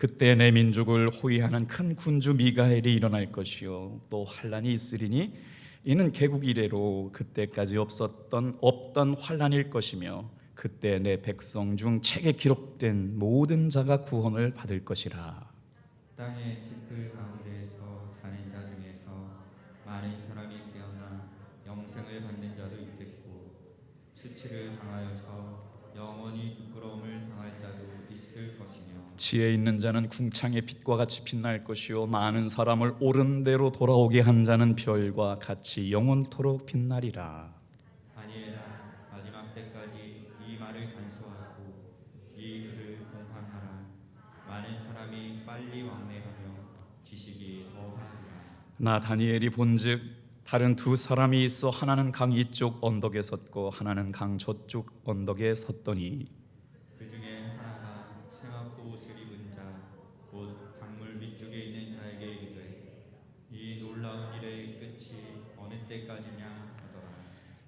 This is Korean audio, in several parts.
그때 내 민족을 호위하는 큰 군주 미가엘이 일어날 것이요 또 환란이 있으리니 이는 개국 이래로 그때까지 없던 환란일 것이며 그때 내 백성 중 책에 기록된 모든 자가 구원을 받을 것이라. 땅의 티끌 가운데에서 자는 자 중에서 많은 사람이 깨어나 영생을 받는 자도 있겠고 수치를 당하여서 영원히 부끄러움을 당할 자도 있을 것이며 지혜 있는 자는 궁창의 빛과 같이 빛날 것이요 많은 사람을 옳은 대로 돌아오게 한 자는 별과 같이 영원토록 빛나리라. 다니엘아, 마지막 때까지 이 말을 간수하고 이 글을 공함하라. 많은 사람이 빨리 왕래하며 지식이 더하리라. 나 다니엘이 본즉 다른 두 사람이 있어 하나는 강 이쪽 언덕에 섰고 하나는 강 저쪽 언덕에 섰더니 그 중에 하나가 세마포 옷을 입은 자 곧 강물 위쪽에 있는 자에게 이르되 이 놀라운 일의 끝이 어느 때까지냐 하더라.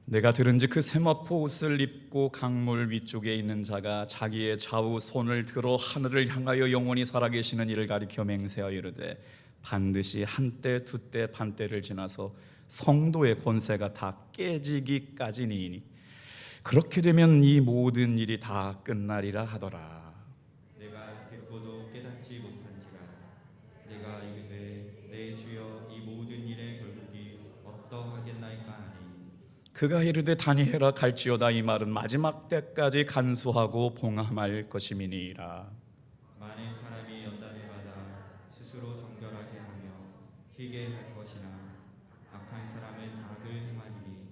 내가 들은즉 그 세마포 옷을 입고 강물 위쪽에 있는 자가 자기의 좌우 손을 들어 하늘을 향하여 영원히 살아계시는 이를 가리켜 맹세하여 이르되 반드시 한때 두때 반때를 지나서 성도의 권세가 다 깨지기까지니 그렇게 되면 이 모든 일이 다 끝나리라 하더라. 내가 듣고도 깨닫지 못한지라. 내가 이르되 내 주여 이 모든 일의 결국이 어떠하겠나이까 하니 그가 이르되 다니엘아 갈지어다. 이 말은 마지막 때까지 간수하고 봉함할 것임이니라. 많은 사람이 연단을 받아 스스로 정결하게 하며 희게 할 것이나 악한 사람은 악을 행하리니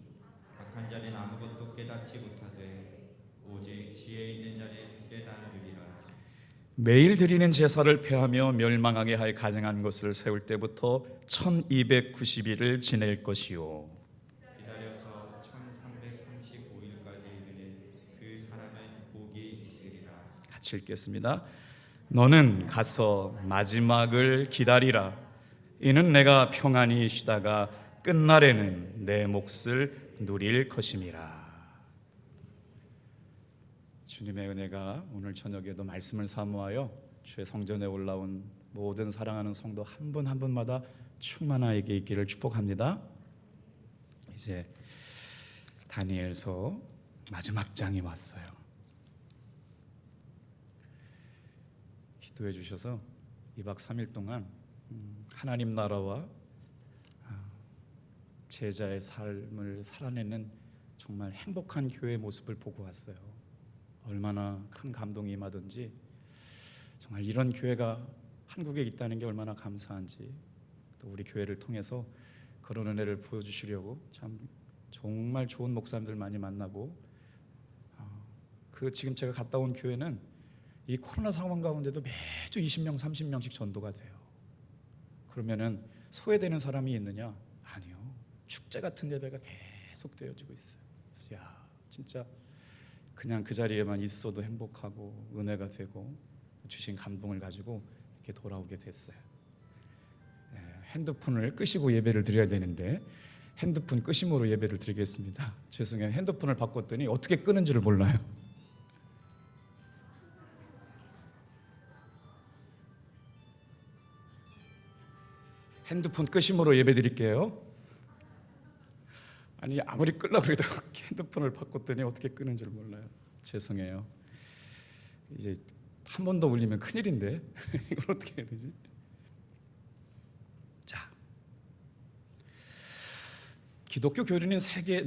악한 자는 아무것도 깨닫지 못하되 오직 지혜 있는 자는 깨달으리라. 매일 드리는 제사를 폐하며 멸망하게 할 가증한 것을 세울 때부터 1290일을 지낼 것이요 기다려서 1335일까지 이르는 그 사람은 복이 있으리라. 같이 읽겠습니다. 너는 가서 마지막을 기다리라. 이는 내가 평안히 쉬다가 끝날에는 내 몫을 누릴 것임이라. 주님의 은혜가 오늘 저녁에도 말씀을 사모하여 주의 성전에 올라온 모든 사랑하는 성도 한 분 한 분마다 충만하게 있기를 축복합니다. 이제 다니엘서 마지막 장이 왔어요. 기도해 주셔서 2박 3일 동안 하나님 나라와 제자의 삶을 살아내는 정말 행복한 교회의 모습을 보고 왔어요. 얼마나 큰 감동이 임하든지 정말 이런 교회가 한국에 있다는 게 얼마나 감사한지 또 우리 교회를 통해서 그런 은혜를 보여주시려고 참 정말 좋은 목사님들 많이 만나고 지금 제가 갔다 온 교회는 이 코로나 상황 가운데도 매주 20명 30명씩 전도가 돼요. 그러면은 소외되는 사람이 있느냐? 아니요. 축제 같은 예배가 계속 되어지고 있어요. 그래서 야 진짜 그냥 그 자리에만 있어도 행복하고 은혜가 되고 주신 감동을 가지고 이렇게 돌아오게 됐어요. 핸드폰을 끄시고 예배를 드려야 되는데 핸드폰 끄심으로 예배를 드리겠습니다. 죄송해요. 핸드폰을 바꿨더니 어떻게 끄는지를 몰라요. 핸드폰 끄심으로 예배 드릴게요. 아니 아무리 끄려고 해도 핸드폰을 바꿨더니 어떻게 끄는지를 몰라요. 죄송해요. 이제 한 번 더 울리면 큰일인데 이걸 어떻게 해야 되지? 자, 기독교 교리는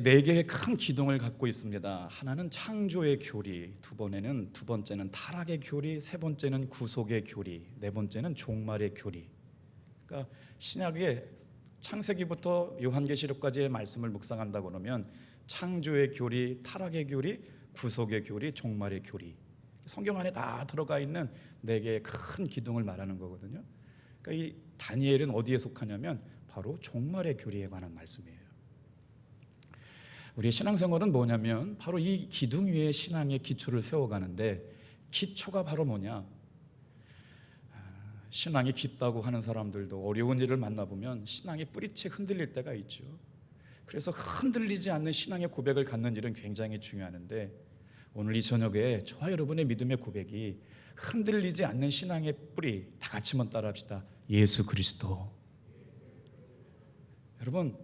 네 개의 큰 기둥을 갖고 있습니다. 하나는 창조의 교리, 두 번째는 타락의 교리, 세 번째는 구속의 교리, 네 번째는 종말의 교리. 그러니까 신약의 창세기부터 요한계시록까지의 말씀을 묵상한다 그러면 창조의 교리, 타락의 교리, 구속의 교리, 종말의 교리, 성경 안에 다 들어가 있는 네 개의 큰 기둥을 말하는 거거든요. 그러니까 이 다니엘은 어디에 속하냐면 바로 종말의 교리에 관한 말씀이에요. 우리의 신앙생활은 뭐냐면 바로 이 기둥 위에 신앙의 기초를 세워가는데 기초가 바로 뭐냐? 신앙이 깊다고 하는 사람들도 어려운 일을 만나보면 신앙이 뿌리채 흔들릴 때가 있죠. 그래서 흔들리지 않는 신앙의 고백을 갖는 일은 굉장히 중요한데 오늘 이 저녁에 저와 여러분의 믿음의 고백이 흔들리지 않는 신앙의 뿌리, 다 같이 한번 따라합시다. 예수 그리스도. 여러분,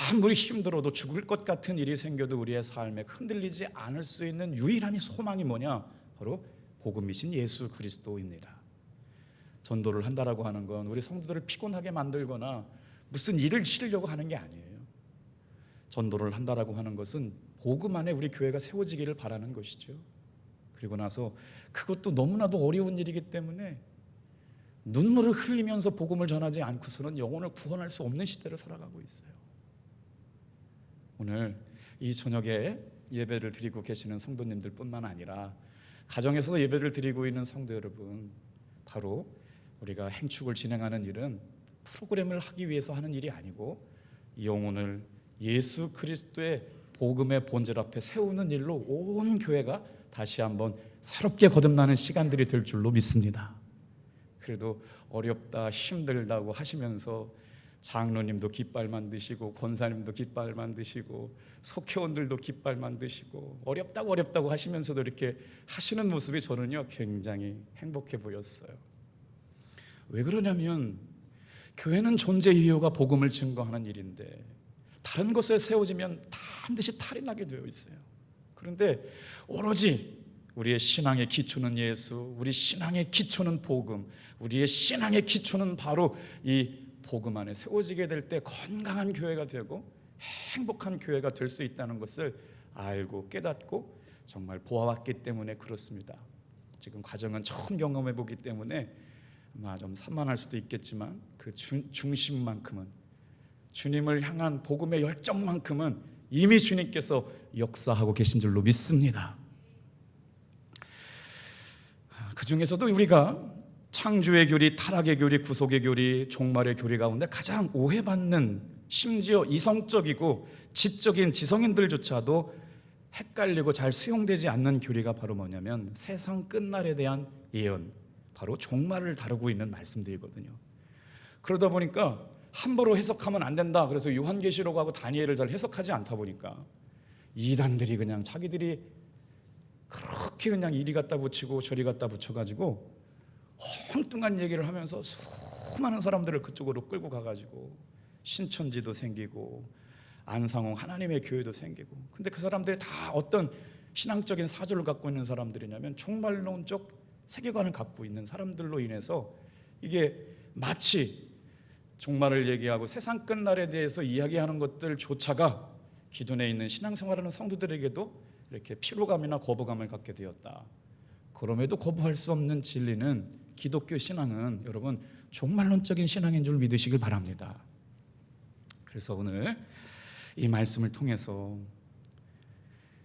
아무리 힘들어도 죽을 것 같은 일이 생겨도 우리의 삶에 흔들리지 않을 수 있는 유일한 소망이 뭐냐? 바로 복음이신 예수 그리스도입니다. 전도를 한다라고 하는 건 우리 성도들을 피곤하게 만들거나 무슨 일을 치르려고 하는 게 아니에요. 전도를 한다라고 하는 것은 복음 안에 우리 교회가 세워지기를 바라는 것이죠. 그리고 나서 그것도 너무나도 어려운 일이기 때문에 눈물을 흘리면서 복음을 전하지 않고서는 영혼을 구원할 수 없는 시대를 살아가고 있어요. 오늘 이 저녁에 예배를 드리고 계시는 성도님들 뿐만 아니라 가정에서 예배를 드리고 있는 성도 여러분, 바로 우리가 행축을 진행하는 일은 프로그램을 하기 위해서 하는 일이 아니고 영혼을 예수 그리스도의 복음의 본질 앞에 세우는 일로 온 교회가 다시 한번 새롭게 거듭나는 시간들이 될 줄로 믿습니다. 그래도 어렵다 힘들다고 하시면서 장로님도 깃발 만드시고 권사님도 깃발 만드시고 속회원들도 깃발 만드시고 어렵다고 하시면서도 이렇게 하시는 모습이 저는요 굉장히 행복해 보였어요. 왜 그러냐면 교회는 존재 이유가 복음을 증거하는 일인데 다른 것에 세워지면 반드시 탈이 나게 되어 있어요. 그런데 오로지 우리의 신앙의 기초는 예수, 우리 신앙의 기초는 복음, 우리의 신앙의 기초는 바로 이 복음 안에 세워지게 될 때 건강한 교회가 되고 행복한 교회가 될 수 있다는 것을 알고 깨닫고 정말 보아왔기 때문에 그렇습니다. 지금 과정은 처음 경험해 보기 때문에 아마 좀 산만할 수도 있겠지만 그 중심만큼은 주님을 향한 복음의 열정만큼은 이미 주님께서 역사하고 계신 줄로 믿습니다. 그 중에서도 우리가 창조의 교리, 타락의 교리, 구속의 교리, 종말의 교리 가운데 가장 오해받는, 심지어 이성적이고 지적인 지성인들조차도 헷갈리고 잘 수용되지 않는 교리가 바로 뭐냐면 세상 끝날에 대한 예언, 바로 종말을 다루고 있는 말씀들이거든요. 그러다 보니까 함부로 해석하면 안 된다, 그래서 요한계시록하고 다니엘을 잘 해석하지 않다 보니까 이단들이 그냥 자기들이 그렇게 그냥 이리 갖다 붙이고 저리 갖다 붙여가지고 엉뚱한 얘기를 하면서 수많은 사람들을 그쪽으로 끌고 가가지고 신천지도 생기고 안상홍 하나님의 교회도 생기고, 근데 그 사람들이 다 어떤 신앙적인 사조를 갖고 있는 사람들이냐면 종말론적 세계관을 갖고 있는 사람들로 인해서 이게 마치 종말을 얘기하고 세상 끝날에 대해서 이야기하는 것들조차가 기존에 있는 신앙생활하는 성도들에게도 이렇게 피로감이나 거부감을 갖게 되었다. 그럼에도 거부할 수 없는 진리는 기독교 신앙은 여러분 종말론적인 신앙인 줄 믿으시길 바랍니다. 그래서 오늘 이 말씀을 통해서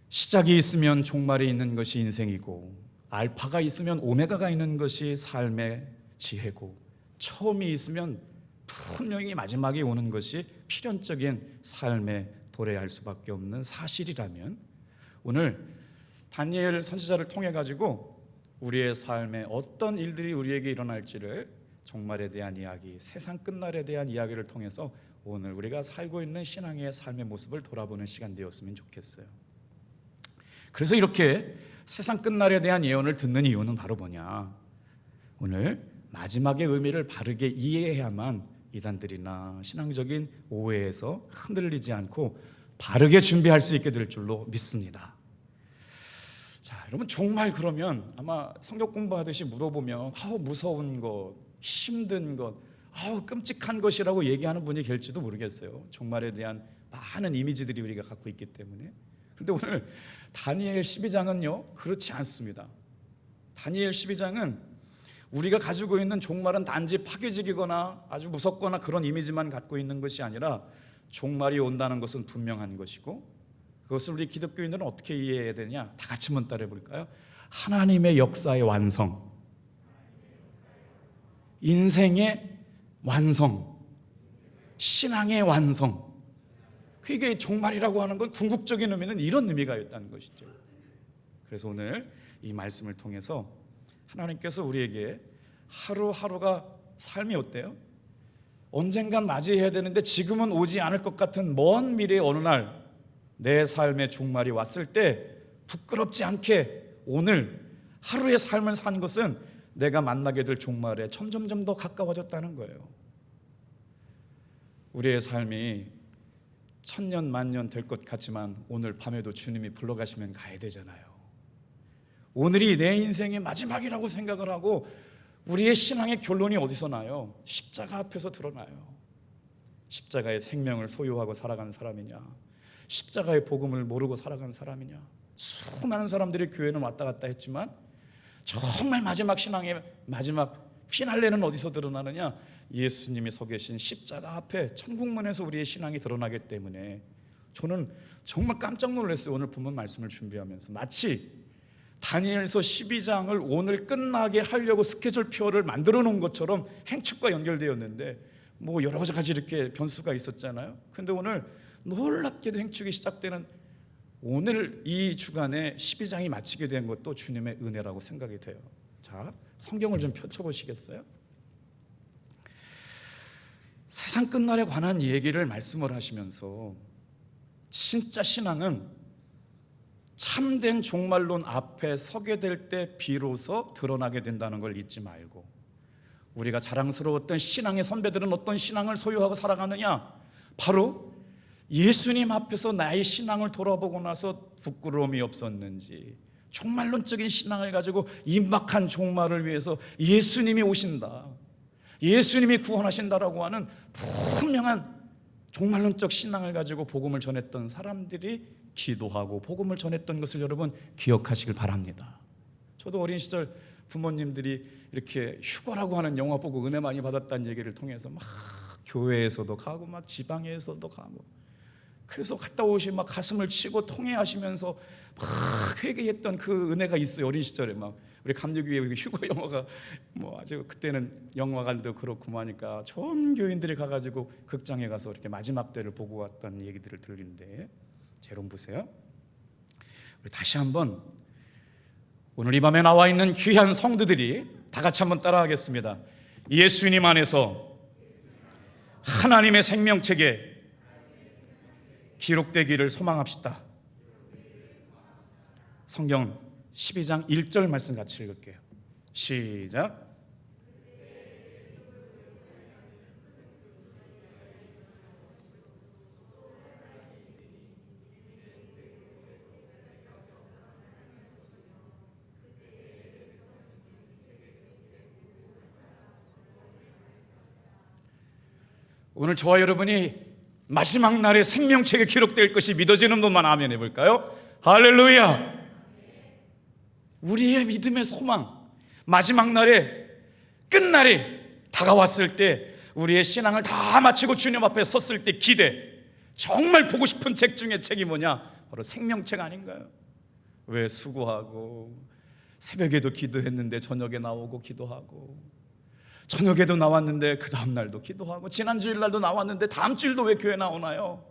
시작이 있으면 종말이 있는 것이 인생이고 알파가 있으면 오메가가 있는 것이 삶의 지혜고 처음이 있으면 분명히 마지막이 오는 것이 필연적인 삶에 도래할 수밖에 없는 사실이라면 오늘 다니엘 선지자를 통해 가지고 우리의 삶에 어떤 일들이 우리에게 일어날지를 종말에 대한 이야기, 세상 끝날에 대한 이야기를 통해서 오늘 우리가 살고 있는 신앙의 삶의 모습을 돌아보는 시간 되었으면 좋겠어요. 그래서 이렇게 세상 끝날에 대한 예언을 듣는 이유는 바로 뭐냐? 오늘 마지막의 의미를 바르게 이해해야만 이단들이나 신앙적인 오해에서 흔들리지 않고 바르게 준비할 수 있게 될 줄로 믿습니다. 자, 여러분 종말 그러면 아마 성경 공부하듯이 물어보면 무서운 것, 힘든 것, 끔찍한 것이라고 얘기하는 분이 계실지도 모르겠어요. 종말에 대한 많은 이미지들이 우리가 갖고 있기 때문에. 그런데 오늘 다니엘 12장은요 그렇지 않습니다. 다니엘 12장은 우리가 가지고 있는 종말은 단지 파괴적이거나 아주 무섭거나 그런 이미지만 갖고 있는 것이 아니라 종말이 온다는 것은 분명한 것이고, 그것을 우리 기독교인들은 어떻게 이해해야 되냐? 다 같이 한번 따라해 볼까요? 하나님의 역사의 완성, 인생의 완성, 신앙의 완성. 그게 종말이라고 하는 건 궁극적인 의미는 이런 의미가 있다는 것이죠. 그래서 오늘 이 말씀을 통해서 하나님께서 우리에게 하루하루가 삶이 어때요? 언젠간 맞이해야 되는데 지금은 오지 않을 것 같은 먼 미래의 어느 날 내 삶의 종말이 왔을 때 부끄럽지 않게 오늘 하루의 삶을 산 것은 내가 만나게 될 종말에 점점점 더 가까워졌다는 거예요. 우리의 삶이 천년 만년 될 것 같지만 오늘 밤에도 주님이 불러가시면 가야 되잖아요. 오늘이 내 인생의 마지막이라고 생각을 하고 우리의 신앙의 결론이 어디서 나요? 십자가 앞에서 드러나요. 십자가의 생명을 소유하고 살아가는 사람이냐, 십자가의 복음을 모르고 살아가는 사람이냐. 수많은 사람들이 교회는 왔다 갔다 했지만 정말 마지막 신앙의 마지막 피날레는 어디서 드러나느냐? 예수님이 서 계신 십자가 앞에 천국문에서 우리의 신앙이 드러나기 때문에 저는 정말 깜짝 놀랐어요. 오늘 본문 말씀을 준비하면서 마치 다니엘서 12장을 오늘 끝나게 하려고 스케줄표를 만들어 놓은 것처럼 행축과 연결되었는데 뭐 여러 가지 이렇게 변수가 있었잖아요. 근데 오늘 놀랍게도 행축이 시작되는 오늘 이 주간에 12장이 마치게 된 것도 주님의 은혜라고 생각이 돼요. 자, 성경을 좀 펼쳐보시겠어요? 세상 끝날에 관한 얘기를 말씀을 하시면서 진짜 신앙은 참된 종말론 앞에 서게 될 때 비로소 드러나게 된다는 걸 잊지 말고, 우리가 자랑스러웠던 신앙의 선배들은 어떤 신앙을 소유하고 살아가느냐? 바로 예수님 앞에서 나의 신앙을 돌아보고 나서 부끄러움이 없었는지, 종말론적인 신앙을 가지고 임박한 종말을 위해서 예수님이 오신다, 예수님이 구원하신다라고 하는 분명한 종말론적 신앙을 가지고 복음을 전했던 사람들이 기도하고 복음을 전했던 것을 여러분 기억하시길 바랍니다. 저도 어린 시절 부모님들이 이렇게 휴가라고 하는 영화 보고 은혜 많이 받았다는 얘기를 통해서 막 교회에서도 가고 막 지방에서도 가고, 그래서 갔다 오시 막 가슴을 치고 통회하시면서 막 회개했던 그 은혜가 있어요. 어린 시절에 막 우리 감리교회 휴가 영화가 뭐 아주 그때는 영화관도 그렇고 하니까 전 교인들이 가가지고 극장에 가서 이렇게 마지막 때를 보고 왔다는 얘기들을 들리는데, 여러분 보세요. 우리 다시 한번 오늘 이 밤에 나와 있는 귀한 성도들이 다 같이 한번 따라하겠습니다. 예수님 안에서 하나님의 생명책에 기록되기를 소망합시다. 성경 12장 1절 말씀 같이 읽을게요. 시작. 오늘 저와 여러분이 마지막 날에 생명책에 기록될 것이 믿어지는 분만 아멘 해볼까요? 할렐루야. 우리의 믿음의 소망, 마지막 날에 끝날이 다가왔을 때 우리의 신앙을 다 마치고 주님 앞에 섰을 때 기대, 정말 보고 싶은 책 중에 책이 뭐냐? 바로 생명책 아닌가요? 왜 수고하고 새벽에도 기도했는데 저녁에 나오고 기도하고, 저녁에도 나왔는데 그 다음 날도 기도하고, 지난 주일날도 나왔는데 다음 주일도 왜 교회 나오나요?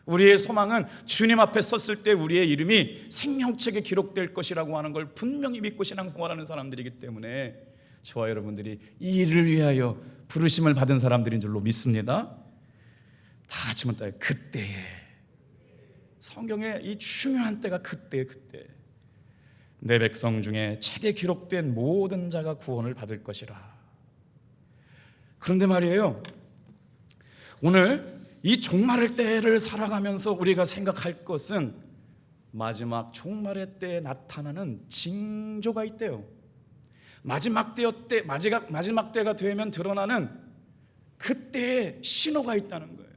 우리의 소망은 주님 앞에 섰을 때 우리의 이름이 생명책에 기록될 것이라고 하는 걸 분명히 믿고 신앙생활하는 사람들이기 때문에 저와 여러분들이 이 일을 위하여 부르심을 받은 사람들인 줄로 믿습니다. 다 같이 한번 따요. 그때에, 성경의 이 중요한 때가 그때. 내 백성 중에 책에 기록된 모든 자가 구원을 받을 것이라. 그런데 말이에요, 오늘 이 종말의 때를 살아가면서 우리가 생각할 것은 마지막 종말의 때에 나타나는 징조가 있대요. 마지막 때가 되면 드러나는 그때의 신호가 있다는 거예요.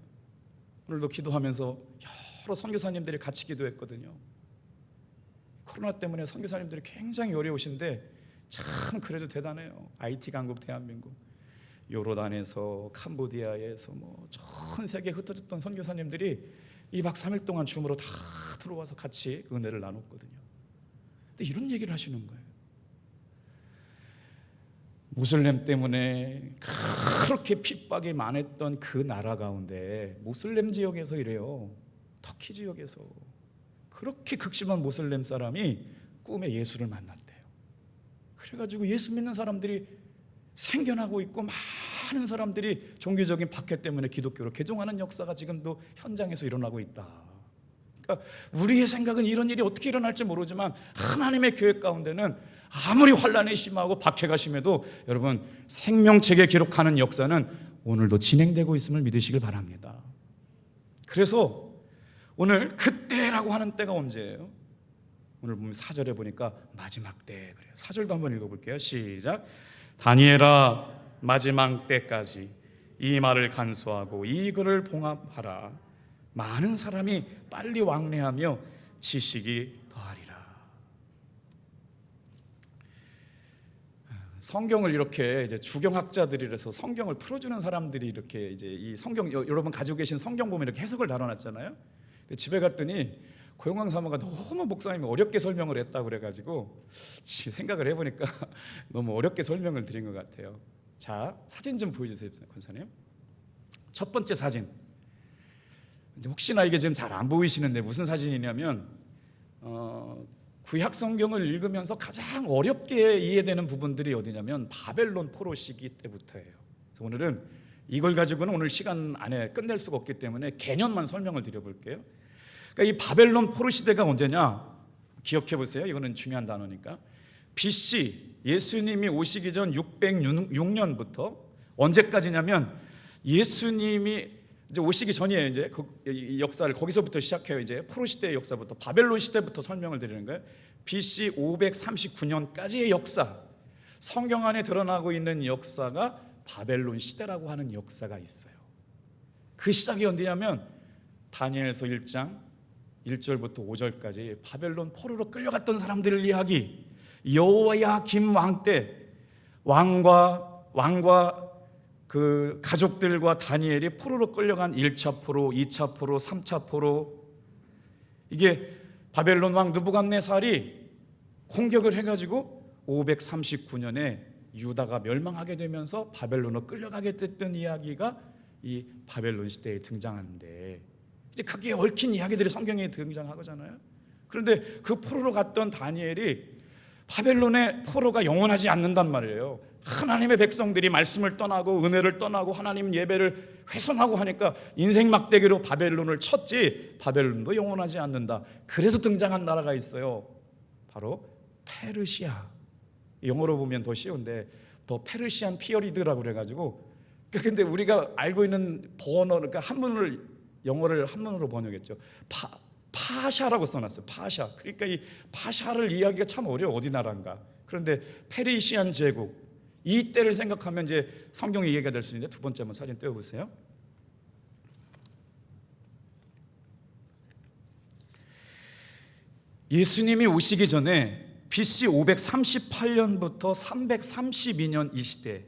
오늘도 기도하면서 여러 선교사님들이 같이 기도했거든요. 코로나 때문에 선교사님들이 굉장히 어려우신데 참 그래도 대단해요. IT 강국 대한민국, 요르단에서 캄보디아에서 뭐 전 세계에 흩어졌던 선교사님들이 2박 3일 동안 줌으로 다 들어와서 같이 은혜를 나눴거든요. 근데 이런 얘기를 하시는 거예요. 무슬림 때문에 그렇게 핍박이 많았던 그 나라 가운데 무슬림 지역에서 이래요. 터키 지역에서 그렇게 극심한 무슬림 사람이 꿈에 예수를 만났대요. 그래가지고 예수 믿는 사람들이 생겨나고 있고, 많은 사람들이 종교적인 박해 때문에 기독교로 개종하는 역사가 지금도 현장에서 일어나고 있다. 그러니까 우리의 생각은 이런 일이 어떻게 일어날지 모르지만 하나님의 계획 가운데는 아무리 환란이 심하고 박해가 심해도 여러분 생명책에 기록하는 역사는 오늘도 진행되고 있음을 믿으시길 바랍니다. 그래서 오늘 그때라고 하는 때가 언제예요? 오늘 보면 4절에 보니까 마지막 때 그래요. 4절도 한번 읽어볼게요. 시작. 다니엘아, 마지막 때까지 이 말을 간수하고 이 글을 봉합하라. 많은 사람이 빨리 왕래하며 지식이 더하리라. 성경을 이렇게 이제 주경학자들이라서 성경을 풀어주는 사람들이 이렇게 이제 이 성경 여러분 가지고 계신 성경 보면 이렇게 해석을 달아놨잖아요. 근데 집에 갔더니 고영광 사모가 너무 목사님이 어렵게 설명을 했다고 그래가지고 생각을 해보니까 너무 어렵게 설명을 드린 것 같아요. 자, 사진 좀 보여주세요, 권사님. 첫 번째 사진. 혹시나 이게 지금 잘 안 보이시는데 무슨 사진이냐면 구약 성경을 읽으면서 가장 어렵게 이해되는 부분들이 어디냐면 바벨론 포로 시기 때부터예요. 그래서 오늘은 이걸 가지고는 오늘 시간 안에 끝낼 수가 없기 때문에 개념만 설명을 드려볼게요. 그러니까 이 바벨론 포로 시대가 언제냐? 기억해 보세요. 이거는 중요한 단어니까. BC 예수님이 오시기 전 606년부터 언제까지냐면 예수님이 이제 오시기 전이에요. 이제 이 역사를 거기서부터 시작해요. 이제 포로 시대의 역사부터 바벨론 시대부터 설명을 드리는 거예요. BC 539년까지의 역사. 성경 안에 드러나고 있는 역사가 바벨론 시대라고 하는 역사가 있어요. 그 시작이 언제냐면 다니엘서 1장 1절부터 5절까지 바벨론 포로로 끌려갔던 사람들을 이야기. 여호야김 왕 때 왕과 그 가족들과 다니엘이 포로로 끌려간 1차 포로, 2차 포로, 3차 포로. 이게 바벨론 왕 느부갓네살이 공격을 해가지고 539년에 유다가 멸망하게 되면서 바벨론으로 끌려가게 됐던 이야기가 이 바벨론 시대에 등장하는데 이제 그게 얽힌 이야기들이 성경에 등장하잖아요. 그런데 그 포로로 갔던 다니엘이 바벨론의 포로가 영원하지 않는단 말이에요. 하나님의 백성들이 말씀을 떠나고 은혜를 떠나고 하나님 예배를 훼손하고 하니까 인생 막대기로 바벨론을 쳤지 바벨론도 영원하지 않는다. 그래서 등장한 나라가 있어요. 바로 페르시아. 영어로 보면 더 쉬운데 더 페르시안 피어리드라고 그래가지고 근데 우리가 알고 있는 번호 그러니까 한문을 영어를 한문으로 번역했죠. 파샤라고 써놨어요. 파샤. 그러니까 이 파샤를 이해하기가 참 어려워. 어디 나라인가. 그런데 페르시안 제국 이 때를 생각하면 이제 성경의 이해가 될 수 있는데 두 번째 한번 사진 떼어보세요. 예수님이 오시기 전에 BC 538년부터 332년 이 시대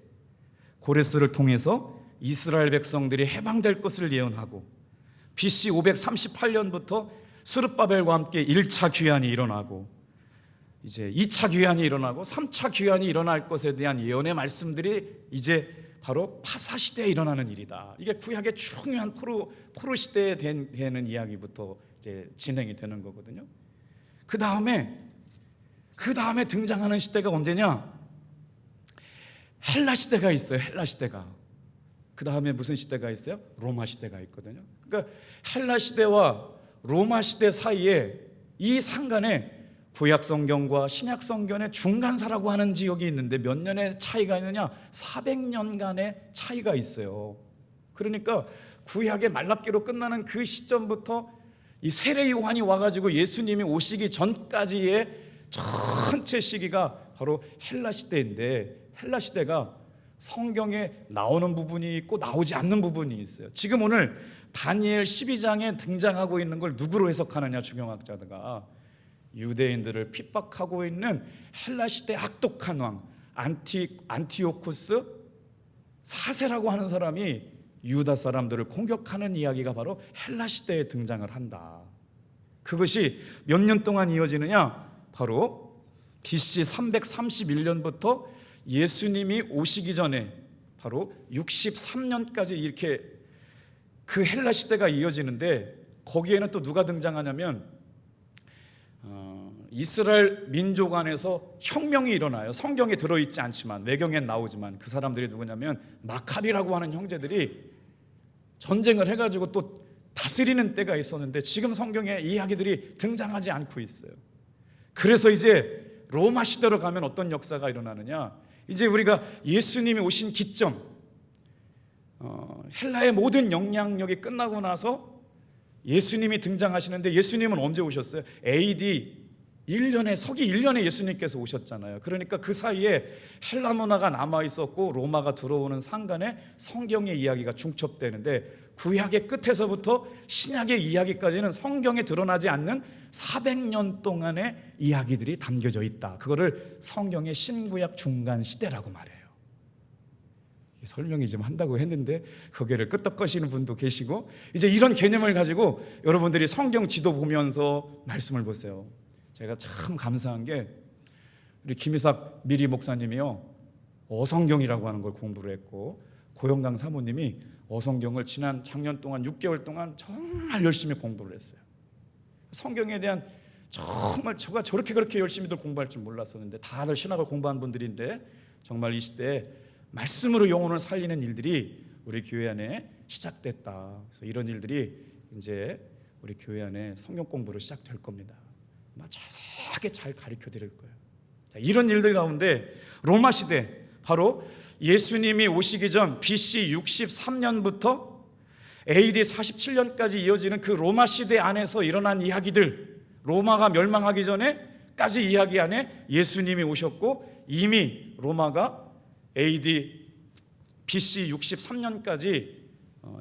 고레스를 통해서 이스라엘 백성들이 해방될 것을 예언하고 BC 538년부터 스룹바벨과 함께 1차 귀환이 일어나고 이제 2차 귀환이 일어나고 3차 귀환이 일어날 것에 대한 예언의 말씀들이 이제 바로 파사 시대에 일어나는 일이다. 이게 구약의 중요한 포로 시대에 되는 이야기부터 이제 진행이 되는 거거든요. 그 다음에 등장하는 시대가 언제냐? 헬라 시대가 있어요. 헬라 시대가. 그 다음에 무슨 시대가 있어요? 로마 시대가 있거든요. 그러니까 헬라 시대와 로마 시대 사이에 이 상간에 구약 성경과 신약 성경의 중간사라고 하는 지역이 있는데 몇 년의 차이가 있느냐? 400년간의 차이가 있어요. 그러니까 구약의 말랍기로 끝나는 그 시점부터 이 세례 요한이 와가지고 예수님이 오시기 전까지의 전체 시기가 바로 헬라 시대인데 헬라 시대가 성경에 나오는 부분이 있고 나오지 않는 부분이 있어요. 지금 오늘 다니엘 12장에 등장하고 있는 걸 누구로 해석하느냐? 주경학자들가 유대인들을 핍박하고 있는 헬라 시대 악독한 왕 안티오쿠스 4세라고 하는 사람이 유다 사람들을 공격하는 이야기가 바로 헬라 시대에 등장을 한다. 그것이 몇 년 동안 이어지느냐? 바로 BC 331년부터 예수님이 오시기 전에 바로 63년까지 이렇게 그 헬라 시대가 이어지는데 거기에는 또 누가 등장하냐면 이스라엘 민족 안에서 혁명이 일어나요. 성경에 들어있지 않지만 외경엔 나오지만 그 사람들이 누구냐면 마카비라고 하는 형제들이 전쟁을 해가지고 또 다스리는 때가 있었는데 지금 성경에 이야기들이 등장하지 않고 있어요. 그래서 이제 로마 시대로 가면 어떤 역사가 일어나느냐, 이제 우리가 예수님이 오신 기점, 헬라의 모든 영향력이 끝나고 나서 예수님이 등장하시는데, 예수님은 언제 오셨어요? AD 1년에, 서기 1년에 예수님께서 오셨잖아요. 그러니까 그 사이에 헬라 문화가 남아 있었고 로마가 들어오는 상간에 성경의 이야기가 중첩되는데, 구약의 끝에서부터 신약의 이야기까지는 성경에 드러나지 않는 400년 동안의 이야기들이 담겨져 있다. 그거를 성경의 신구약 중간 시대라고 말해요. 설명이 좀 한다고 했는데 거기를 끄떡거리시는 분도 계시고, 이제 이런 개념을 가지고 여러분들이 성경 지도 보면서 말씀을 보세요. 제가 참 감사한 게, 우리 김희삭 미리 목사님이요, 어성경이라고 하는 걸 공부를 했고, 고영강 사모님이 어성경을 지난 작년 동안 6개월 동안 정말 열심히 공부를 했어요. 성경에 대한 정말 제가 저렇게 그렇게 열심히들 공부할 줄 몰랐었는데, 다들 신학을 공부한 분들인데 정말 이 시대에 말씀으로 영혼을 살리는 일들이 우리 교회 안에 시작됐다. 그래서 이런 일들이 이제 우리 교회 안에 성경 공부로 시작될 겁니다. 자세하게 잘 가르쳐 드릴 거예요. 자, 이런 일들 가운데 로마 시대, 바로 예수님이 오시기 전 BC 63년부터 AD 47년까지 이어지는 그 로마 시대 안에서 일어난 이야기들, 로마가 멸망하기 전에까지 이야기 안에 예수님이 오셨고, 이미 로마가 AD BC 63년까지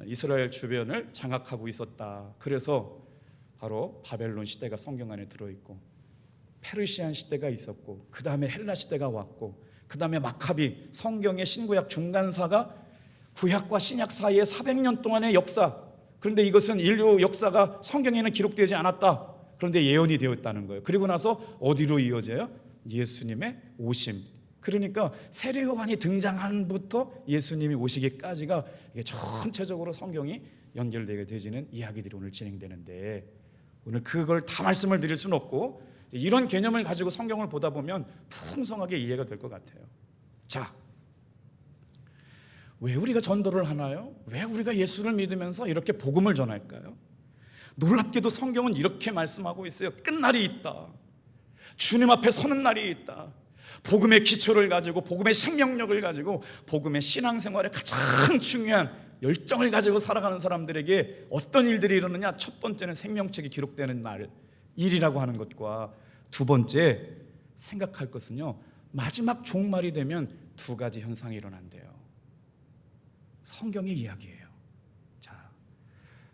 이스라엘 주변을 장악하고 있었다. 그래서 바로 바벨론 시대가 성경 안에 들어있고, 페르시안 시대가 있었고, 그 다음에 헬라 시대가 왔고, 그 다음에 마카비, 성경의 신구약 중간사가 구약과 신약 사이에 400년 동안의 역사. 그런데 이것은 인류 역사가 성경에는 기록되지 않았다. 그런데 예언이 되었다는 거예요. 그리고 나서 어디로 이어져요? 예수님의 오심. 그러니까 세례 요한이 등장한부터 예수님이 오시기까지가 이게 전체적으로 성경이 연결되게 되지는 이야기들이 오늘 진행되는데, 오늘 그걸 다 말씀을 드릴 수는 없고, 이런 개념을 가지고 성경을 보다 보면 풍성하게 이해가 될 것 같아요. 자, 왜 우리가 전도를 하나요? 왜 우리가 예수를 믿으면서 이렇게 복음을 전할까요? 놀랍게도 성경은 이렇게 말씀하고 있어요. 끝날이 있다. 주님 앞에 서는 날이 있다. 복음의 기초를 가지고, 복음의 생명력을 가지고, 복음의 신앙생활에 가장 중요한 열정을 가지고 살아가는 사람들에게 어떤 일들이 일어나냐? 첫 번째는 생명책이 기록되는 날, 일이라고 하는 것과, 두 번째 생각할 것은요, 마지막 종말이 되면 두 가지 현상이 일어난대요. 성경의 이야기예요. 자,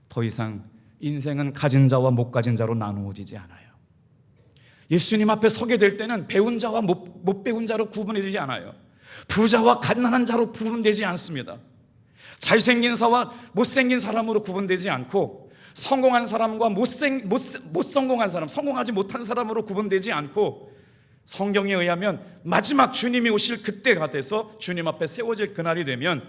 더 이상 인생은 가진 자와 못 가진 자로 나누어지지 않아요. 예수님 앞에 서게 될 때는 배운 자와 못 배운 자로 구분되지 않아요. 부자와 가난한 자로 구분되지 않습니다. 잘생긴 사람과 못생긴 사람으로 구분되지 않고, 성공한 사람과 못 성공한 사람, 성공하지 못한 사람으로 구분되지 않고, 성경에 의하면 마지막 주님이 오실 그때가 돼서 주님 앞에 세워질 그날이 되면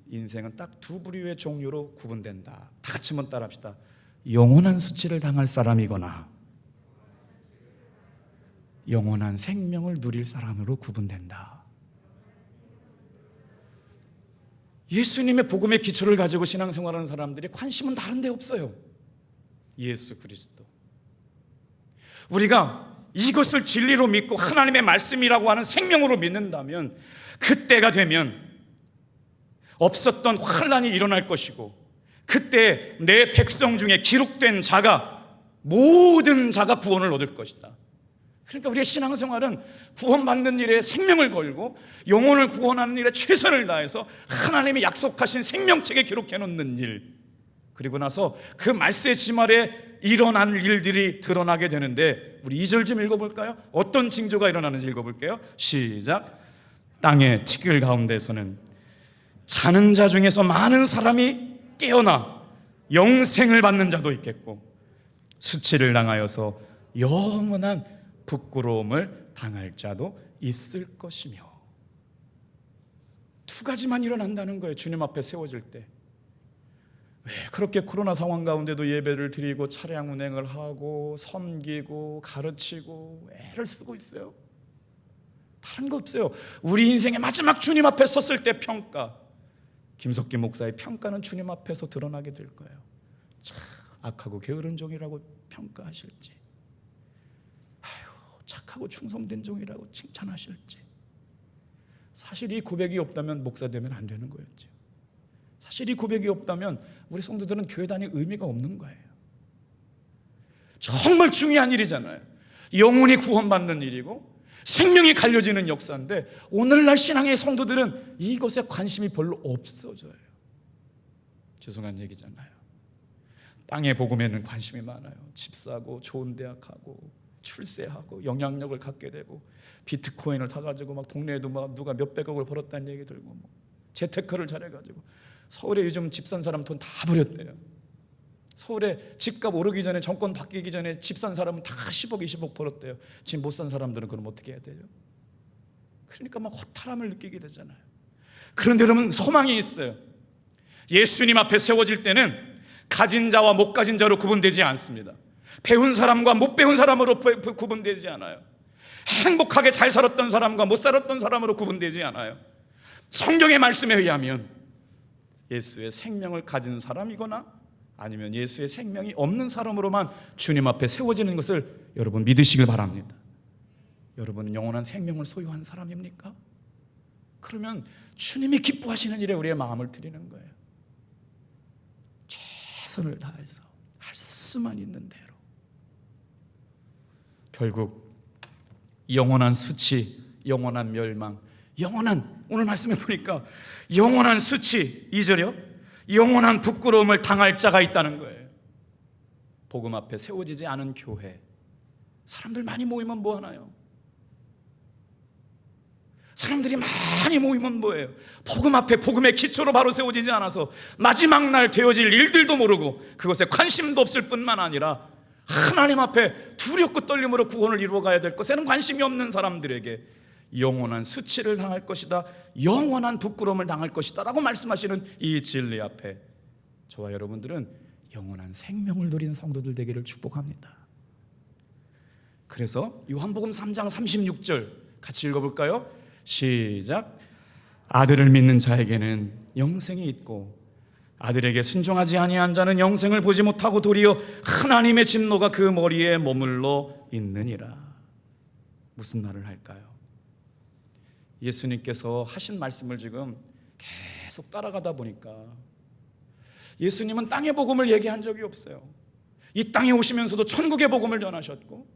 인생은 딱 두 부류의 종류로 구분된다. 다 같이 한번 따라합시다. 영원한 수치를 당할 사람이거나 영원한 생명을 누릴 사람으로 구분된다. 예수님의 복음의 기초를 가지고 신앙생활하는 사람들이 관심은 다른 데 없어요. 예수 그리스도. 우리가 이것을 진리로 믿고 하나님의 말씀이라고 하는 생명으로 믿는다면, 그때가 되면 없었던 환란이 일어날 것이고, 그때 내 백성 중에 기록된 자가, 모든 자가 구원을 얻을 것이다. 그러니까 우리의 신앙생활은 구원받는 일에 생명을 걸고 영혼을 구원하는 일에 최선을 다해서 하나님이 약속하신 생명책에 기록해 놓는 일, 그리고 나서 그 말세 지말에 일어난 일들이 드러나게 되는데, 우리 2절 좀 읽어볼까요? 어떤 징조가 일어나는지 읽어볼게요. 시작. 땅의 티끌 가운데서는 자는 자 중에서 많은 사람이 깨어나 영생을 받는 자도 있겠고, 수치를 당하여서 영원한 부끄러움을 당할 자도 있을 것이며. 두 가지만 일어난다는 거예요. 주님 앞에 세워질 때. 왜 그렇게 코로나 상황 가운데도 예배를 드리고 차량 운행을 하고 섬기고 가르치고 애를 쓰고 있어요? 다른 거 없어요. 우리 인생의 마지막 주님 앞에 섰을 때 평가, 김석기 목사의 평가는 주님 앞에서 드러나게 될 거예요. 참 악하고 게으른 종이라고 평가하실지, 아유 착하고 충성된 종이라고 칭찬하실지. 사실 이 고백이 없다면 목사 되면 안 되는 거였죠. 사실 이 고백이 없다면 우리 성도들은 교회 다닐 의미가 없는 거예요. 정말 중요한 일이잖아요. 영혼이 구원받는 일이고 생명이 갈려지는 역사인데 오늘날 신앙의 성도들은 이것에 관심이 별로 없어져요. 죄송한 얘기잖아요. 땅의 복음에는 관심이 많아요. 집 사고 좋은 대학 가고 출세하고 영향력을 갖게 되고 비트코인을 타가지고 막 동네에도 막 누가 몇백억을 벌었다는 얘기 들고 뭐 재테크를 잘해가지고 서울에 요즘 집 산 사람 돈 다 버렸대요. 서울에 집값 오르기 전에 정권 바뀌기 전에 집 산 사람은 다 10억 20억 벌었대요. 지금 못 산 사람들은 그럼 어떻게 해야 돼요? 그러니까 막 허탈함을 느끼게 되잖아요. 그런데 여러분 소망이 있어요. 예수님 앞에 세워질 때는 가진 자와 못 가진 자로 구분되지 않습니다. 배운 사람과 못 배운 사람으로 구분되지 않아요. 행복하게 잘 살았던 사람과 못 살았던 사람으로 구분되지 않아요. 성경의 말씀에 의하면 예수의 생명을 가진 사람이거나 아니면 예수의 생명이 없는 사람으로만 주님 앞에 세워지는 것을 여러분 믿으시길 바랍니다. 여러분은 영원한 생명을 소유한 사람입니까? 그러면 주님이 기뻐하시는 일에 우리의 마음을 드리는 거예요. 최선을 다해서 할 수만 있는 대로. 결국 영원한 수치, 영원한 멸망, 영원한, 오늘 말씀해 보니까 영원한 수치, 2절이요, 영원한 부끄러움을 당할 자가 있다는 거예요. 복음 앞에 세워지지 않은 교회, 사람들 많이 모이면 뭐 하나요? 사람들이 많이 모이면 뭐예요? 복음 앞에 복음의 기초로 바로 세워지지 않아서 마지막 날 되어질 일들도 모르고 그것에 관심도 없을 뿐만 아니라 하나님 앞에 두렵고 떨림으로 구원을 이루어가야 될 것에는 관심이 없는 사람들에게 영원한 수치를 당할 것이다, 영원한 부끄러움을 당할 것이다 라고 말씀하시는 이 진리 앞에 저와 여러분들은 영원한 생명을 누린 성도들 되기를 축복합니다. 그래서 요한복음 3장 36절 같이 읽어볼까요? 시작. 아들을 믿는 자에게는 영생이 있고 아들에게 순종하지 아니한 자는 영생을 보지 못하고 도리어 하나님의 진노가 그 머리에 머물러 있느니라. 무슨 말을 할까요? 예수님께서 하신 말씀을 지금 계속 따라가다 보니까 예수님은 땅의 복음을 얘기한 적이 없어요. 이 땅에 오시면서도 천국의 복음을 전하셨고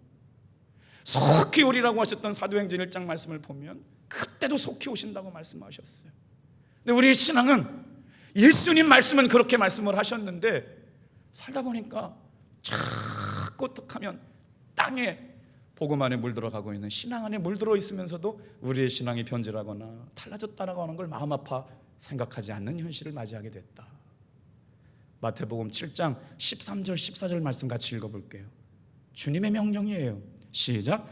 속히 오리라고 하셨던 사도행전 1장 말씀을 보면 그때도 속히 오신다고 말씀하셨어요. 근데 우리의 신앙은 예수님 말씀은 그렇게 말씀을 하셨는데 살다 보니까 자꾸 어떡하면 땅에 복음 안에 물들어가고 있는 신앙 안에 물들어 있으면서도 우리의 신앙이 변질하거나 달라졌다라고 하는 걸 마음 아파 생각하지 않는 현실을 맞이하게 됐다. 마태복음 7장 13절 14절 말씀 같이 읽어볼게요. 주님의 명령이에요. 시작.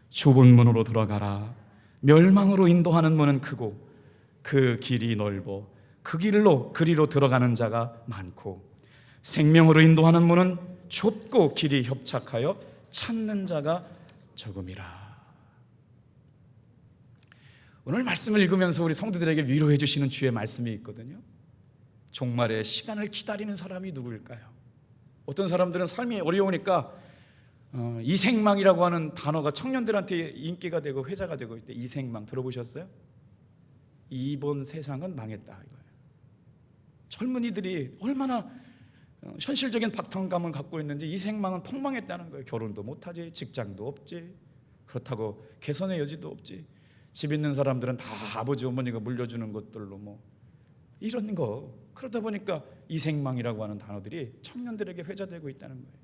좁은 문으로 들어가라. 멸망으로 인도하는 문은 크고 그 길이 넓어 그리로 들어가는 자가 많고 생명으로 인도하는 문은 좁고 길이 협착하여 찾는 자가 적음이라. 오늘 말씀을 읽으면서 우리 성도들에게 위로해 주시는 주의 말씀이 있거든요. 종말의 시간을 기다리는 사람이 누구일까요? 어떤 사람들은 삶이 어려우니까 이생망이라고 하는 단어가 청년들한테 인기가 되고 회자가 되고 있대. 이생망 들어보셨어요? 이번 세상은 망했다 이거예요. 젊은이들이 얼마나 현실적인 박탈감을 갖고 있는지 이생망은 폭망했다는 거예요. 결혼도 못하지, 직장도 없지, 그렇다고 개선의 여지도 없지, 집 있는 사람들은 다 아버지 어머니가 물려주는 것들로 뭐 이런 거. 그러다 보니까 이생망이라고 하는 단어들이 청년들에게 회자되고 있다는 거예요.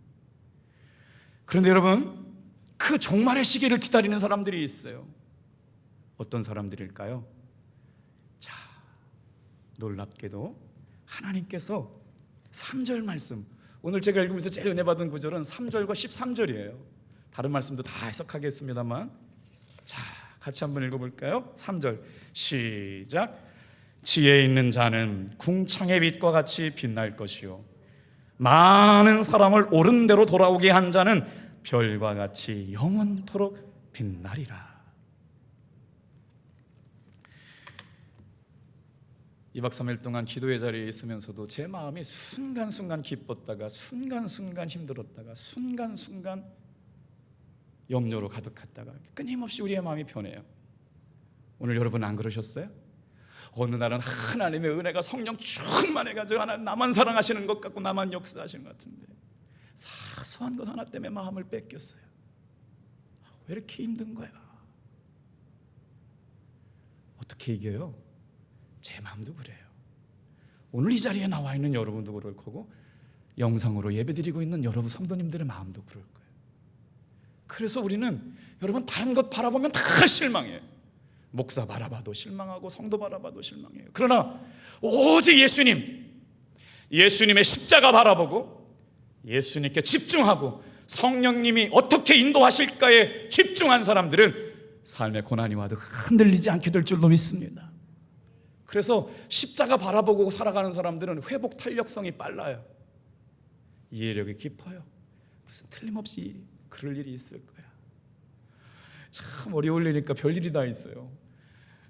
그런데 여러분, 그 종말의 시기를 기다리는 사람들이 있어요. 어떤 사람들일까요? 자, 놀랍게도 하나님께서 3절 말씀, 오늘 제가 읽으면서 제일 은혜 받은 구절은 3절과 13절이에요. 다른 말씀도 다 해석하겠습니다만, 자, 같이 한번 읽어볼까요? 3절 시작. 지혜 있는 자는 궁창의 빛과 같이 빛날 것이요 많은 사람을 옳은 대로 돌아오게 한 자는 별과 같이 영원토록 빛나리라. 2박 3일 동안 기도의 자리에 있으면서도 제 마음이 순간순간 기뻤다가 순간순간 힘들었다가 순간순간 염려로 가득했다가 끊임없이 우리의 마음이 변해요. 오늘 여러분 안 그러셨어요? 어느 날은 하나님의 은혜가 성령 충만해가지고 하나님 나만 사랑하시는 것 같고 나만 역사하시는 것 같은데 사소한 것 하나 때문에 마음을 뺏겼어요. 왜 이렇게 힘든 거야? 어떻게 이겨요? 제 마음도 그래요. 오늘 이 자리에 나와 있는 여러분도 그럴 거고 영상으로 예배드리고 있는 여러분 성도님들의 마음도 그럴 거예요. 그래서 우리는 여러분 다른 것 바라보면 다 실망해요. 목사 바라봐도 실망하고 성도 바라봐도 실망해요. 그러나 오직 예수님의 십자가 바라보고 예수님께 집중하고 성령님이 어떻게 인도하실까에 집중한 사람들은 삶의 고난이 와도 흔들리지 않게 될 줄로 믿습니다. 그래서 십자가 바라보고 살아가는 사람들은 회복 탄력성이 빨라요. 이해력이 깊어요. 무슨 틀림없이 그럴 일이 있을 거야. 참 어려울 일이니까 별일이 다 있어요.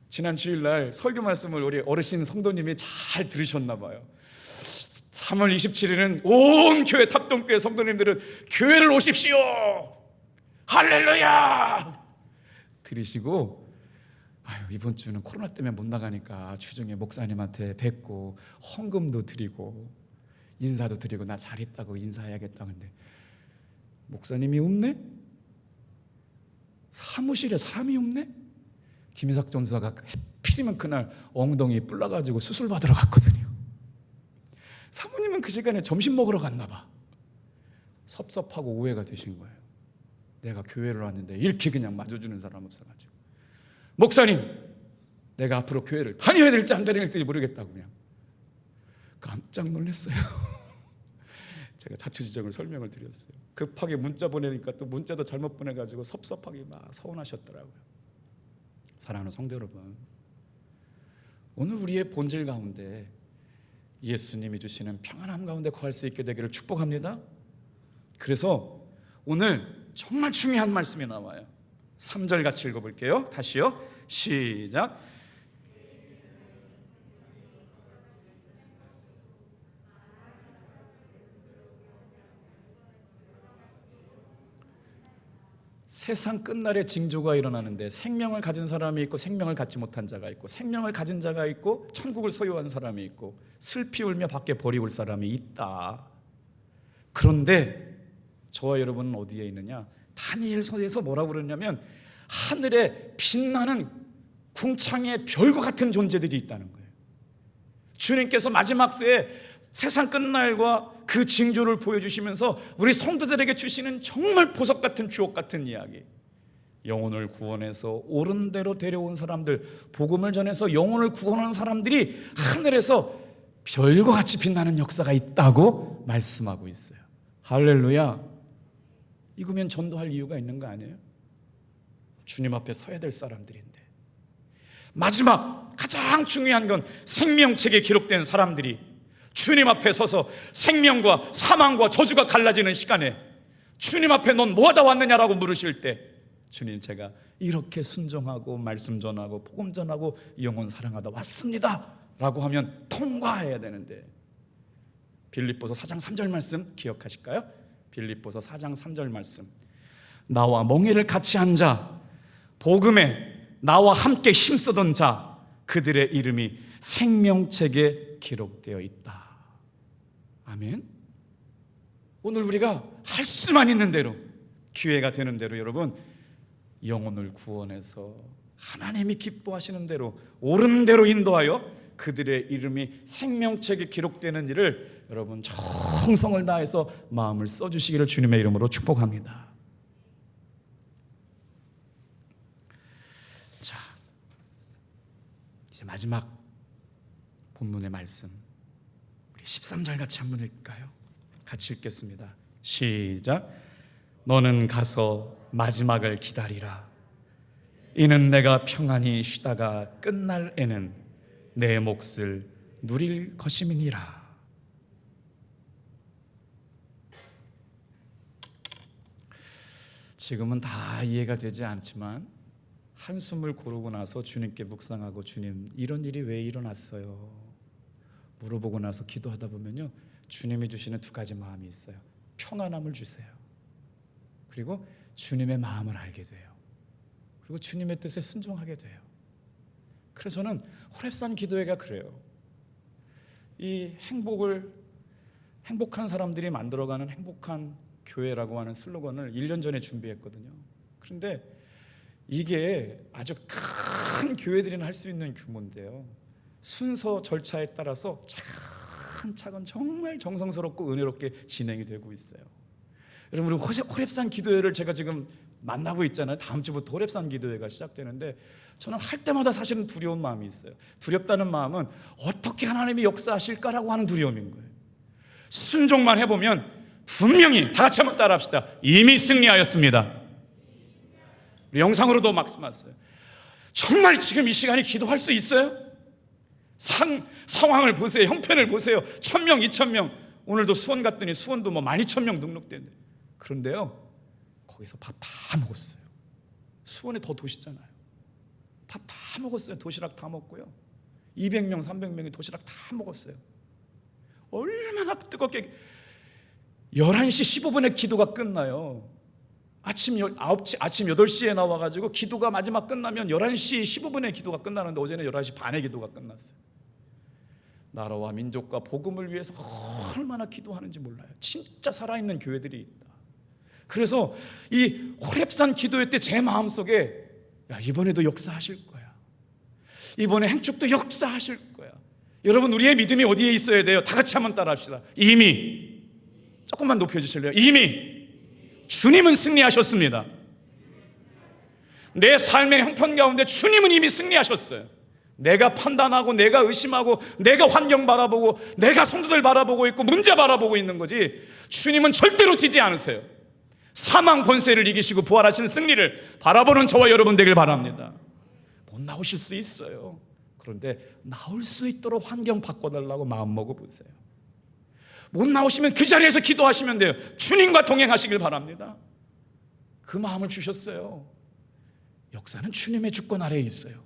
지난 주일날 설교 말씀을 우리 어르신 성도님이 잘 들으셨나 봐요. 3월 27일은 온 교회 탑동교회 성도님들은 교회를 오십시오 할렐루야 들으시고 이번 주는 코로나 때문에 못 나가니까 주중에 목사님한테 뵙고 헌금도 드리고 인사도 드리고 나 잘 있다고 인사해야겠다. 근데 목사님이 없네? 사무실에 사람이 없네? 김희석 전사가 하필이면 그날 엉덩이 뿔나가지고 수술 받으러 갔거든요. 사모님은 그 시간에 점심 먹으러 갔나 봐. 섭섭하고 오해가 되신 거예요. 내가 교회를 왔는데 이렇게 그냥 맞아주는 사람 없어가지고. 목사님, 내가 앞으로 교회를 다녀야 될지 안 다녀야 될지 모르겠다고 그냥 깜짝 놀랐어요. 제가 자초지종을 설명을 드렸어요. 급하게 문자 보내니까 또 문자도 잘못 보내가지고 섭섭하게 막 서운하셨더라고요. 사랑하는 성도 여러분, 오늘 우리의 본질 가운데 예수님이 주시는 평안함 가운데 거할 수 있게 되기를 축복합니다. 그래서 오늘 정말 중요한 말씀이 나와요. 3절 같이 읽어볼게요. 다시요. 시작. 세상 끝날에 징조가 일어나는데 생명을 가진 사람이 있고 생명을 갖지 못한 자가 있고 생명을 가진 자가 있고 천국을 소유한 사람이 있고 슬피 울며 밖에 버리고 올 사람이 있다. 그런데 저와 여러분은 어디에 있느냐? 다니엘서에서 뭐라고 그러냐면 하늘에 빛나는 궁창의 별과 같은 존재들이 있다는 거예요. 주님께서 마지막 세에 세상 끝날과 그 징조를 보여주시면서 우리 성도들에게 주시는 정말 보석 같은 주옥 같은 이야기, 영혼을 구원해서 옳은 대로 데려온 사람들, 복음을 전해서 영혼을 구원하는 사람들이 하늘에서 별과 같이 빛나는 역사가 있다고 말씀하고 있어요. 할렐루야. 이거면 전도할 이유가 있는 거 아니에요? 주님 앞에 서야 될 사람들인데. 마지막 가장 중요한 건 생명책에 기록된 사람들이 주님 앞에 서서 생명과 사망과 저주가 갈라지는 시간에 주님 앞에 넌 뭐하다 왔느냐라고 물으실 때 주님, 제가 이렇게 순종하고 말씀 전하고 복음 전하고 영혼 사랑하다 왔습니다 라고 하면 통과해야 되는데, 빌립보서 4장 3절 말씀 기억하실까요? 빌립보서 4장 3절 말씀, 나와 멍에를 같이 한 자, 복음에 나와 함께 힘쓰던 자, 그들의 이름이 생명책에 기록되어 있다. 아멘. 오늘 우리가 할 수만 있는 대로, 기회가 되는 대로 여러분 영혼을 구원해서 하나님이 기뻐하시는 대로 옳은 대로 인도하여 그들의 이름이 생명책에 기록되는 일을 여러분 정성을 다해서 마음을 써주시기를 주님의 이름으로 축복합니다. 자, 이제 마지막 본문의 말씀, 우리 13절 같이 한번 읽을까요? 같이 읽겠습니다. 시작. 너는 가서 마지막을 기다리라. 이는 내가 평안히 쉬다가 끝날 에는 내 몫을 누릴 것임이니라. 지금은 다 이해가 되지 않지만 한숨을 고르고 나서 주님께 묵상하고, 주님, 이런 일이 왜 일어났어요? 물어보고 나서 기도하다 보면요, 주님이 주시는 두 가지 마음이 있어요. 평안함을 주세요. 그리고 주님의 마음을 알게 돼요. 그리고 주님의 뜻에 순종하게 돼요. 그래서 저는 호렙산 기도회가 그래요. 이 행복한 사람들이 만들어가는 행복한 교회라고 하는 슬로건을 1년 전에 준비했거든요. 그런데 이게 아주 큰 교회들이나 할 수 있는 규모인데요, 순서 절차에 따라서 차근차근 정말 정성스럽고 은혜롭게 진행이 되고 있어요. 여러분, 우리 호렙산 기도회를 제가 지금 만나고 있잖아요. 다음 주부터 호렙산 기도회가 시작되는데 저는 할 때마다 사실은 두려운 마음이 있어요. 두렵다는 마음은 어떻게 하나님이 역사하실까라고 하는 두려움인 거예요. 순종만 해보면 분명히, 다 같이 한번 따라합시다. 이미 승리하였습니다. 우리 영상으로도 말씀하셨어요. 정말 지금 이 시간에 기도할 수 있어요? 상황을 보세요. 형편을 보세요. 1000명, 2000명. 오늘도 수원 갔더니 수원도 12,000명 등록됐네. 그런데요, 거기서 밥 다 먹었어요. 수원에 더 도시잖아요. 밥 다 먹었어요. 도시락 다 먹고요. 200명, 300명이 도시락 다 먹었어요. 얼마나 뜨겁게. 11시 15분에 기도가 끝나요. 아침 8시에 나와가지고 기도가 마지막 끝나면 11시 15분에 기도가 끝나는데 어제는 11시 반에 기도가 끝났어요. 나라와 민족과 복음을 위해서 얼마나 기도하는지 몰라요. 진짜 살아있는 교회들이 있다. 그래서 이 호렙산 기도회 때 제 마음속에, 야, 이번에도 역사하실 거야. 이번에 행축도 역사하실 거야. 여러분, 우리의 믿음이 어디에 있어야 돼요? 다 같이 한번 따라합시다. 이미, 조금만 높여주실래요? 이미 주님은 승리하셨습니다. 내 삶의 형편 가운데 주님은 이미 승리하셨어요. 내가 판단하고, 내가 의심하고, 내가 환경 바라보고, 내가 성도들 바라보고 있고, 문제 바라보고 있는 거지, 주님은 절대로 지지 않으세요. 사망 권세를 이기시고 부활하신 승리를 바라보는 저와 여러분 되길 바랍니다. 못 나오실 수 있어요. 그런데 나올 수 있도록 환경 바꿔달라고 마음 먹어보세요. 못 나오시면 그 자리에서 기도하시면 돼요. 주님과 동행하시길 바랍니다. 그 마음을 주셨어요. 역사는 주님의 주권 아래에 있어요.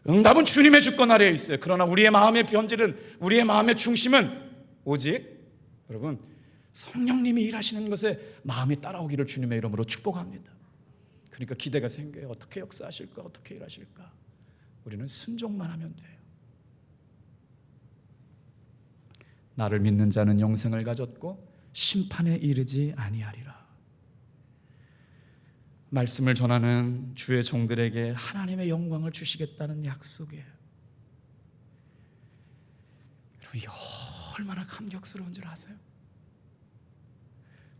응답은 주님의 주권 아래에 있어요. 그러나 우리의 마음의 변질은, 우리의 마음의 중심은 오직, 여러분, 성령님이 일하시는 것에 마음이 따라오기를 주님의 이름으로 축복합니다. 그러니까 기대가 생겨요. 어떻게 역사하실까? 어떻게 일하실까? 우리는 순종만 하면 돼요. 나를 믿는 자는 영생을 가졌고 심판에 이르지 아니하리라. 말씀을 전하는 주의 종들에게 하나님의 영광을 주시겠다는 약속이에요. 여러분, 이게 얼마나 감격스러운 줄 아세요?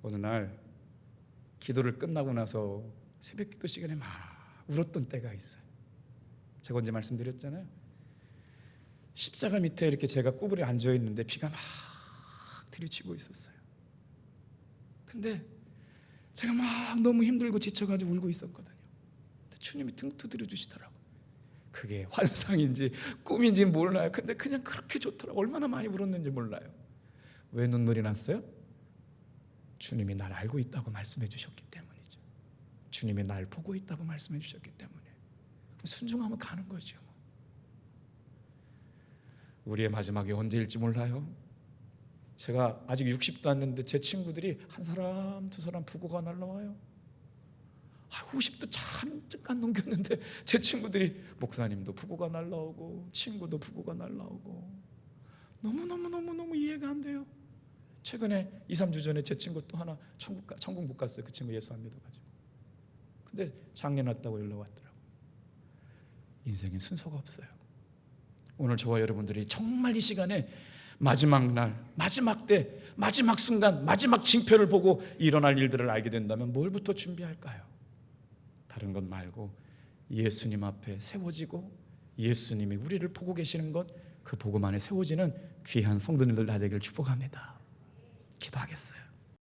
어느 날 기도를 끝나고 나서 새벽 기도 시간에 막 울었던 때가 있어요. 제가 언제 말씀드렸잖아요. 십자가 밑에 이렇게 제가 구부려 앉아 있는데 비가 막 들이치고 있었어요. 근데 제가 막 너무 힘들고 지쳐가지고 울고 있었거든요. 근데 주님이 등 두드려 주시더라고요. 그게 환상인지 꿈인지 몰라요. 근데 그냥 그렇게 좋더라고요. 얼마나 많이 울었는지 몰라요. 왜 눈물이 났어요? 주님이 날 알고 있다고 말씀해 주셨기 때문이죠. 주님이 날 보고 있다고 말씀해 주셨기 때문에. 순종하면 가는 거죠. 우리의 마지막이 언제일지 몰라요. 제가 아직 60도 안 됐는데 제 친구들이 한 사람 두 사람 부고가 날라와요. 50도 잠깐 넘겼는데 제 친구들이, 목사님도 부고가 날라오고 친구도 부고가 날라오고, 너무 이해가 안 돼요. 최근에 2, 3주 전에 제 친구 또 하나 천국 못 갔어요. 그 친구 예수 안 믿어가지고. 근데 장례 났다고 연락 왔더라고요. 인생에 순서가 없어요. 오늘 저와 여러분들이 정말 이 시간에 마지막 날, 마지막 때, 마지막 순간, 마지막 징표를 보고 일어날 일들을 알게 된다면 뭘부터 준비할까요? 다른 것 말고 예수님 앞에 세워지고 예수님이 우리를 보고 계시는 것, 그 복음 안에 세워지는 귀한 성도님들 다 되기를 축복합니다. 기도하겠어요.